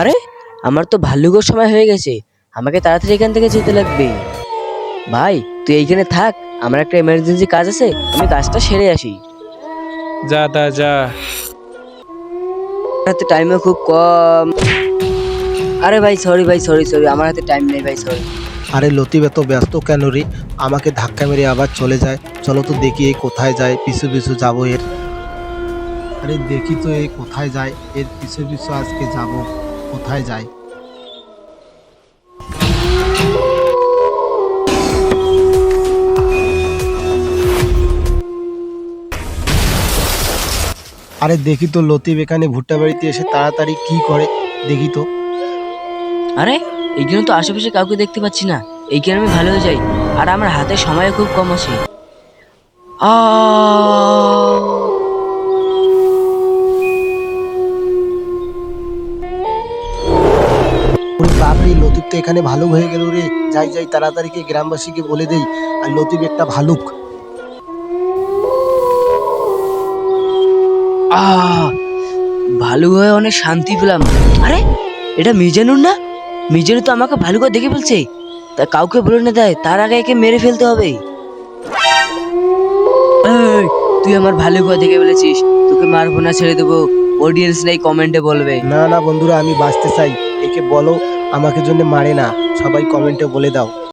আরে আমার তো ভাল্লুকের সময় হয়ে গেছে, আমাকে তাড়াতাড়ি এখান থেকে যেতে লাগবে। ভাই তুই এইখানে থাক, আমার একটা এমার্জেন্সি কাজ আছে, আমি কাজটা সেরে আসি। যা তা যা। আমার হাতে টাইমও খুব কম। আরে ভাই সরি ভাই, সরি সরি, আমার হাতে টাইম নেই ভাই, সরি। আরে লতিফ এত ব্যস্ত কেন রে? আমাকে ধাক্কা মেরে আবার চলে যায়। চলো তো দেখি এই কোথায় যায়, পিছু পিছু যাবো এর। আরে দেখি তো এই কোথায় যায়, এর পিছু পিছু আজকে যাব। কোথায় যায়? আরে দেখি তো লতিফ এখানে ভুট্টা বাড়িতে এসে তাড়াতাড়ি কি করে, দেখি তো। আরে এইখানে তো আশেপাশে কাউকে দেখতে পাচ্ছি না, এইখানে আমি ভালো হয়ে যাই। আর আমার হাতে সময় খুব কম আছে। ওরে বাপরে, লতিফ তো এখানে ভালুক হয়ে গেল রে। যাই যাই তাড়াতাড়ি গিয়ে গ্রামবাসীকে বলে দেই আর লতিফ একটা ভালুক। আহ ভালো হয়ে অনেক শান্তি পেলাম। আরে এটা মিজানুর না? মিজানু তো আমাকে ভালো করে দেখে ফেলছে। তা কাউকে বলে না দেয়, তার আগে একে মেরে ফেলতে হবে। এই, তুই আমার ভালো করে দেখে ফেলেছিস, তোকে মারবো না, ছেড়ে দেবো। অডিয়েন্স নেই, কমেন্টে বলবে। না না বন্ধুরা, আমি বাঁচতে চাই। একে বলো আমাকে জন্য মারে না, সবাই কমেন্টে বলে দাও।